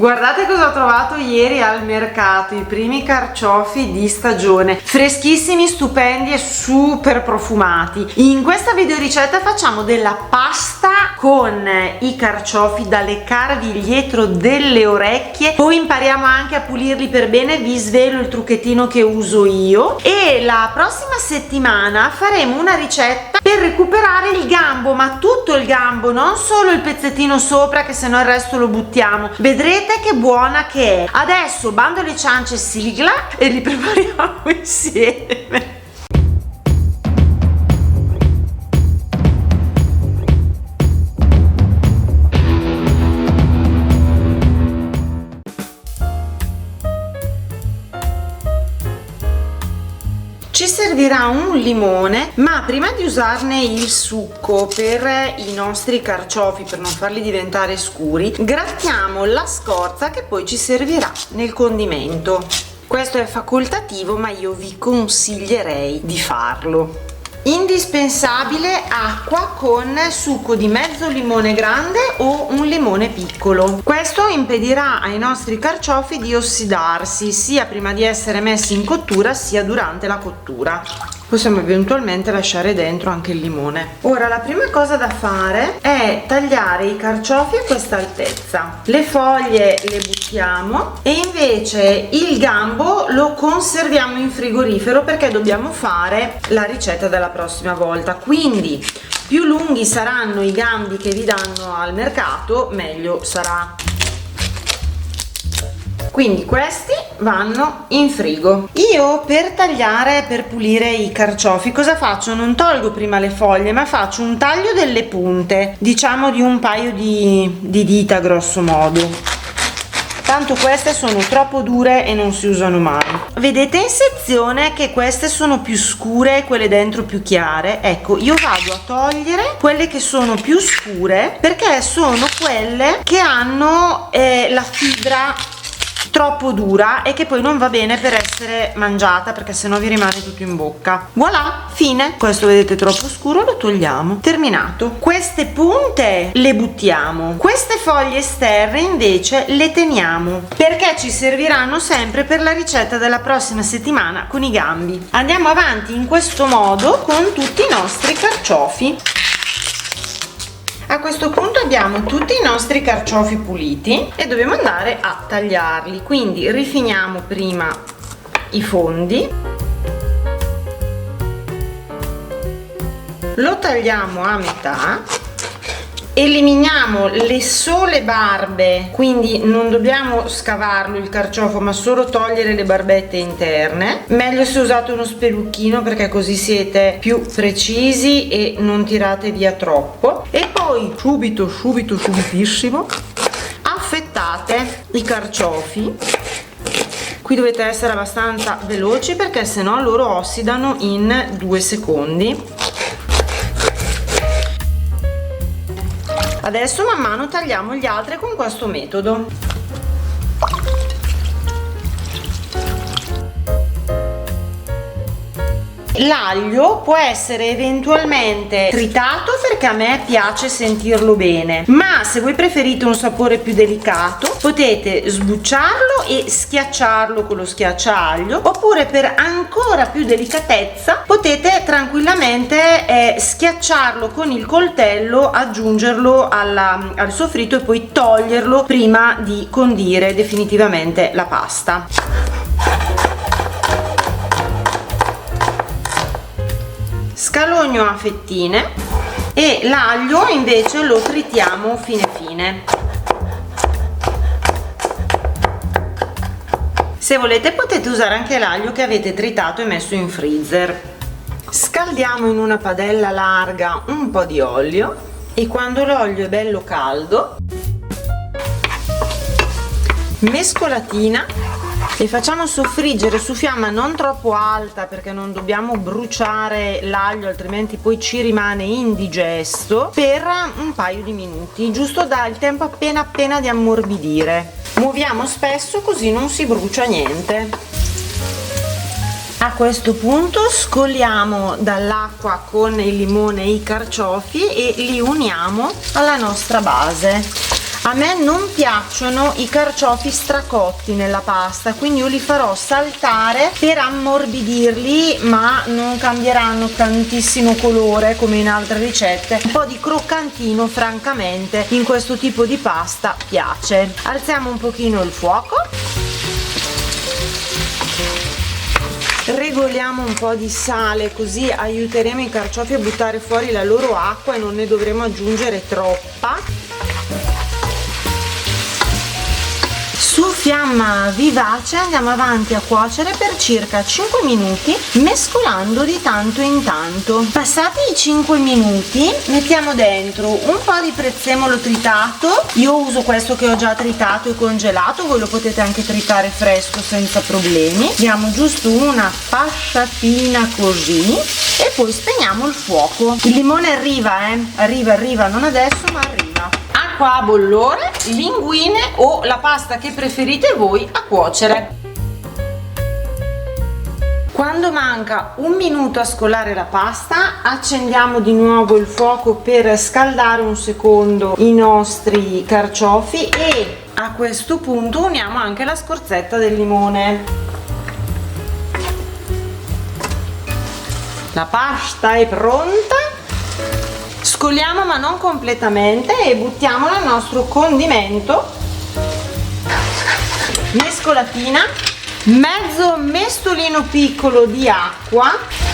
Guardate cosa ho trovato ieri al mercato, i primi carciofi di stagione, freschissimi, stupendi e super profumati. In questa videoricetta facciamo della pasta con i carciofi da leccarvi dietro delle orecchie, poi impariamo anche a pulirli per bene, vi svelo il trucchettino che uso io e la prossima settimana faremo una ricetta per recuperare il gambo, ma tutto il gambo, non solo il pezzettino sopra che se no il resto lo buttiamo. Vedrete che buona che è. Adesso bando alle ciance, sigla e li prepariamo insieme. Ci servirà un limone, ma prima di usarne il succo per i nostri carciofi, per non farli diventare scuri, grattiamo la scorza che poi ci servirà nel condimento. Questo è facoltativo, ma io vi consiglierei di farlo. Indispensabile acqua con succo di mezzo limone grande o un limone piccolo. Questo impedirà ai nostri carciofi di ossidarsi sia prima di essere messi in cottura sia durante la cottura. Possiamo eventualmente lasciare dentro anche il limone. Ora la prima cosa da fare è tagliare i carciofi a questa altezza. Le foglie le buttiamo e invece il gambo lo conserviamo in frigorifero perché dobbiamo fare la ricetta della prossima volta. Quindi più lunghi saranno i gambi che vi danno al mercato, meglio sarà. Quindi questi vanno in frigo. Io per tagliare, per pulire i carciofi, cosa faccio? Non tolgo prima le foglie, ma faccio un taglio delle punte, diciamo di un paio di dita grosso modo. Tanto queste sono troppo dure e non si usano mai. Vedete in sezione che queste sono più scure e quelle dentro più chiare? Ecco, io vado a togliere quelle che sono più scure perché sono quelle che hanno la fibra troppo dura e che poi non va bene per essere mangiata perché sennò vi rimane tutto in bocca. Voilà, fine. Questo vedete troppo scuro, lo togliamo. Terminato. Queste punte le buttiamo, queste foglie esterne invece le teniamo perché ci serviranno sempre per la ricetta della prossima settimana con i gambi. Andiamo avanti in questo modo con tutti i nostri carciofi. A questo punto abbiamo tutti i nostri carciofi puliti e dobbiamo andare a tagliarli, quindi rifiniamo prima i fondi, lo tagliamo a metà, eliminiamo le sole barbe, quindi non dobbiamo scavarlo il carciofo ma solo togliere le barbette interne. Meglio se usate uno spelucchino perché così siete più precisi e non tirate via troppo. E poi subitissimo affettate i carciofi. Qui dovete essere abbastanza veloci perché sennò loro ossidano in 2 secondi. Adesso man mano tagliamo gli altri con questo metodo. L'aglio può essere eventualmente tritato perché a me piace sentirlo bene, ma se voi preferite un sapore più delicato potete sbucciarlo e schiacciarlo con lo schiacciaglio, oppure per ancora più delicatezza potete tranquillamente schiacciarlo con il coltello, aggiungerlo al soffritto e poi toglierlo prima di condire definitivamente la pasta. Scalogno a fettine e l'aglio invece lo tritiamo fine. Se volete potete usare anche l'aglio che avete tritato e messo in freezer. Scaldiamo in una padella larga un po' di olio e quando l'olio è bello caldo, mescolatina, e facciamo soffriggere su fiamma non troppo alta perché non dobbiamo bruciare l'aglio altrimenti poi ci rimane indigesto, per un paio di minuti, giusto dal tempo appena di ammorbidire. Muoviamo spesso così non si brucia niente. A questo punto scoliamo dall'acqua con il limone i carciofi e li uniamo alla nostra base. A me non piacciono i carciofi stracotti nella pasta, quindi io li farò saltare per ammorbidirli, ma non cambieranno tantissimo colore come in altre ricette. Un po' di croccantino francamente in questo tipo di pasta piace. Alziamo un pochino il fuoco, regoliamo un po' di sale, così aiuteremo i carciofi a buttare fuori la loro acqua e non ne dovremo aggiungere troppa. Su fiamma vivace andiamo avanti a cuocere per circa 5 minuti, mescolando di tanto in tanto. Passati i 5 minuti mettiamo dentro un po' di prezzemolo tritato. Io uso questo che ho già tritato e congelato, voi lo potete anche tritare fresco senza problemi. Diamo giusto una pasciatina così e poi spegniamo il fuoco. Il limone arriva, arriva, non adesso ma arriva. Acqua a bollore, linguine o la pasta che preferite voi a cuocere. Quando manca un minuto a scolare la pasta, accendiamo di nuovo il fuoco per scaldare un secondo i nostri carciofi e a questo punto uniamo anche la scorzetta del limone. La pasta è pronta. Scoliamo ma non completamente e buttiamo nel nostro condimento, mescolatina, mezzo mestolino piccolo di acqua,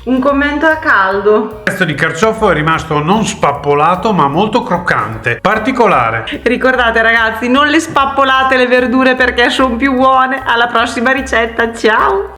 un commento a caldo. Il pezzo di carciofo è rimasto non spappolato ma molto croccante, particolare. Ricordate ragazzi, non le spappolate le verdure perché sono più buone. Alla prossima ricetta, ciao!